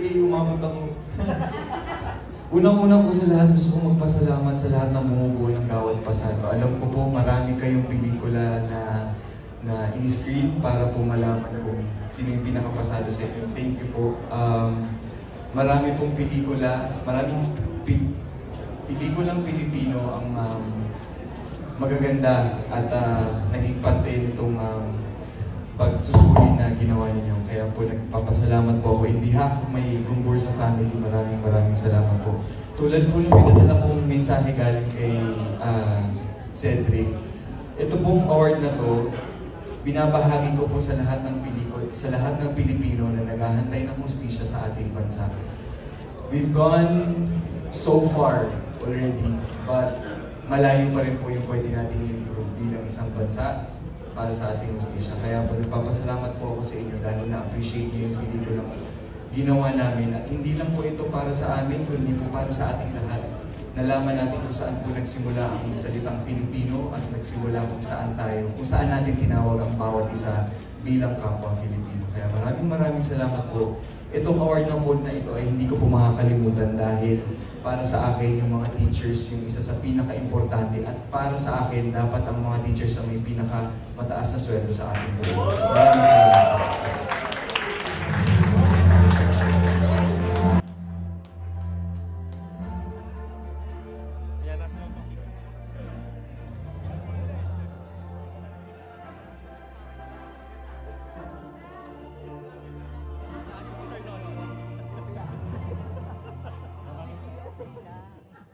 Umabot ako. Unang-una po sa lahat, gusto kong magpasalamat sa lahat ng bumubuo ng Gawad Pasado. Alam ko po marami kayong pelikula na in-screen para po malaman kung sino yung pinakapasado sa inyo. Thank you po. Marami pong pelikula, pelikulang Pilipino ang magaganda at naging parte nitong pagsusuri na ginawa ninyo. Kaya po nagpapasalamat po ako in behalf of my Gumbursa family. Maraming salamat po. Tulad po ng pinadala kong mensahe galing kay Cedric. Ito pong award na to, binabahagi ko po sa lahat ng Pilipino na naghahantay ng hustisya sa ating bansa. We've gone so far already, but malayo pa rin po yung pwede natin i-improve bilang isang bansa para sa ating hustisya. Kaya po nagpapasalamat po ako sa inyo dahil na-appreciate niyo yung pelikulang ginawa namin. At hindi lang po ito para sa amin, kundi po para sa ating lahat. Nalaman natin kung saan po nagsimula ang salitang Filipino at nagsimula kung saan natin tinawag ang bawat isa bilang kapwa Filipino. Kaya maraming salamat po. Itong award na po na ito ay hindi ko po makakalimutan dahil para sa akin yung mga teachers yung isa sa pinaka-importante at para sa akin dapat ang mga teachers ang may pinaka-mataas na sweldo sa ating bansa. Maraming salamat.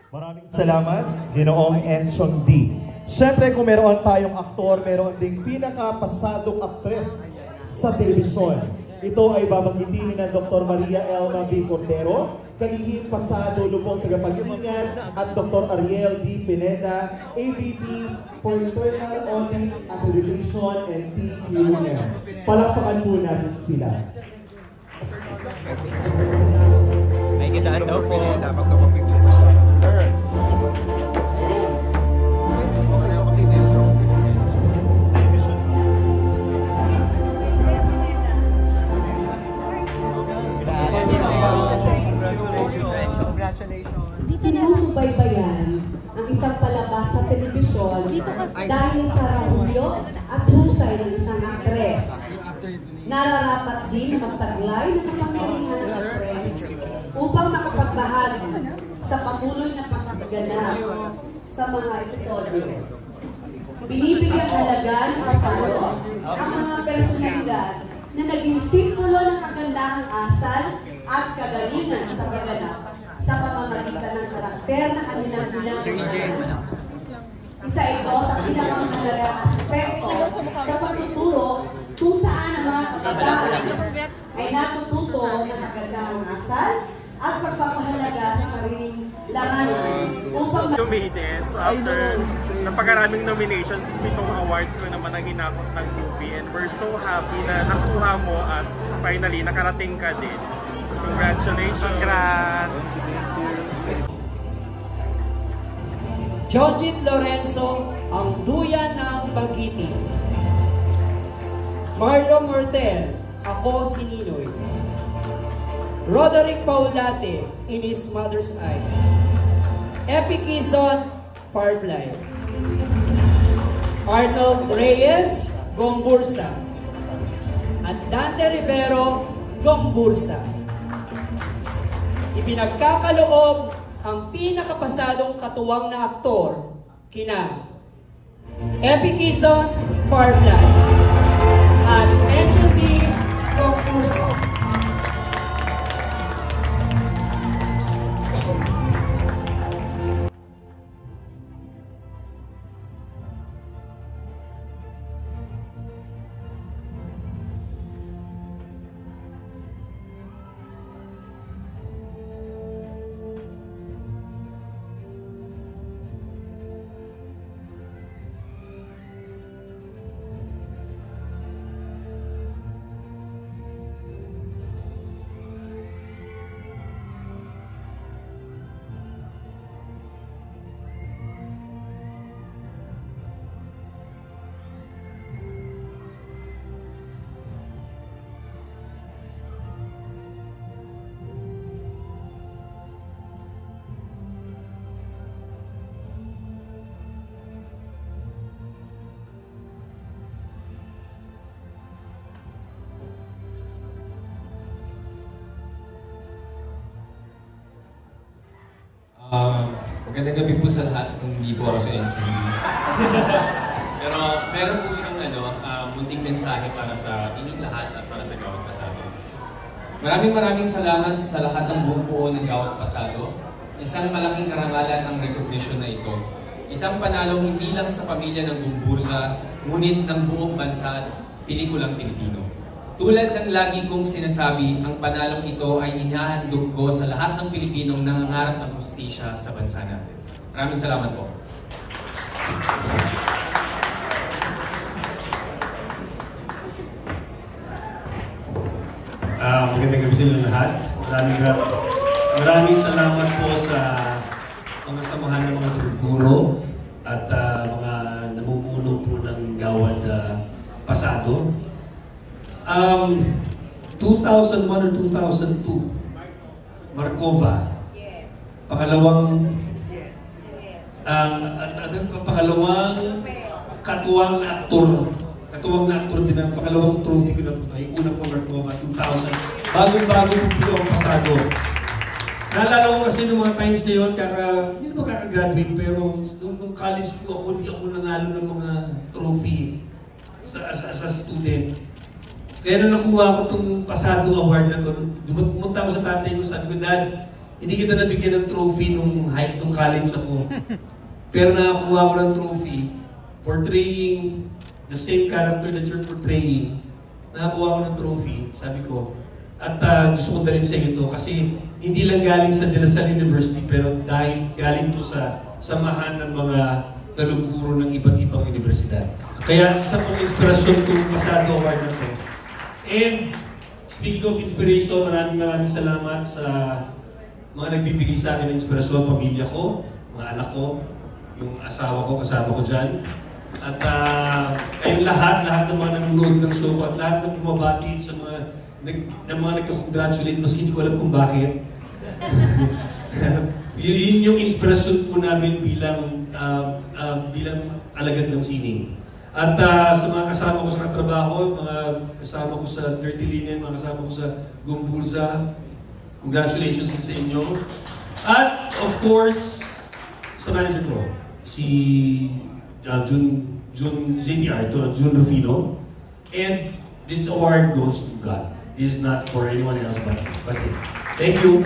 Maraming salamat, Ginoong Enchong D. Siyempre, kung meron tayong aktor, meron ding pinakapasadong aktres sa telebisyon. Ito ay babanggitin na Dr. Maria Elma B. Cordero, kalihim pasado lupong tagapag-ingat, at Dr. Ariel D. Pineda, AVP for Internal Audit, Accreditation, and TQM. Palakpakan po natin sila. May kidaan daw po. Magkapapicture pa siya. Sir. Sinusubaybayan ang isang palabas sa telebisyon dahil sa rahulyo at husay ng isang aktres. Nararapat din magtaglay ng kapangyarihan ng aktres upang makapagbahagi sa patuloy na pagganap sa mga episodyo. Binibigyan halaga ng pasado ang mga personalidad na naging simbolo ng kagandahang asal at kagalingan sa pagganap sa pamamagitan ng karakter na kanilang ginagawa. Isa ito sa pinakamahalagang aspekto sa pagtuturo kung saan ang mga kabataan ay natututo ng kagandahang asal at pagpapahalaga sa sariling larangan upang So after napakaraming nominations, 7 awards na naman ang hinakot ng movie, and we're so happy na nakuha mo at finally nakarating ka din. Congratulations! Congrats! Jojit Lorenzo, ang duyan ng pag-ibig. Marlo Mortel, ako si Ninoy. Roderick Paulate, In His Mother's Eyes. Epi Quezon, Firefly. Arnold Reyes, Gombursa. At Dante Rivero, Gombursa. Ipinagkakaloob ang pinakapasadong katuwang na aktor kina Epi Quezon, Firefly. At Angel B. Gombursa. Magandang gabi po sa lahat kung hindi po ako sa NCB. Pero meron po siyang munting mensahe para sa inyong lahat at para sa Gawad Pasado. Maraming salamat sa lahat ng buong buo ng Gawad Pasado. Isang malaking karangalan ang recognition na ito. Isang panalong hindi lang sa pamilya ng Gumburza, ngunit ng buong bansa at pelikulang Pilipino. Tulad ng lagi kong sinasabi, ang panalong ito ay inahandog ko sa lahat ng Pilipinong nangangarap ng hustisya sa bansa natin. Maraming salamat po. Magandang gabi sa inyo lahat. Maraming salamat po sa mga samahan ng mga tuturo at mga namumuno po ng Gawad Pasado. 2001 or 2002, Markova. Pangalawang katuwang na aktor din ang pangalawang trophy ko na po tayo. Yung una po Markova, 2000. Bagong-bago po ang Pasado. Naalala ko kasi nung mga times na yun, hindi ba kakagraduate, pero nung college po ako, hindi ako nanalo ng mga trophy sa student. Kaya nung nakuha ko itong Pasado Award na ito, pumunta ako sa tatay ko, sabi ko, Dad, hindi kita nabigyan ng trophy nung college ako. Pero nakakuha ko ng trophy portraying the same character that you're portraying. Nakakuha ko ng trophy, sabi ko. At gusto ko na rin sa ito kasi hindi lang galing sa De La Salle University, pero dahil galing to sa samahan ng mga taluguro ng iba't ibang universidad. Kaya isa pong inspirasyon itong Pasado Award na ito. And speaking of inspiration, maraming salamat sa mga nagbibigay sa akin ng inspirasyon, pamilya ko, mga anak ko, yung asawa ko, kasama ko dyan. At kayong lahat ng mga nanonood ng show ko at lahat ng bumabati sa mga nagka-congratulate, maski hindi ko alam kung bakit. Yun yung inspirasyon po namin bilang alagad ng sining. At sa mga kasama ko sa katrabaho, mga kasama ko sa Dirty Linen, mga kasama ko sa Gumburza, congratulations sa inyo. At of course, sa manager ko, si Jun Rufino. And this award goes to God. This is not for anyone else but him. Thank you.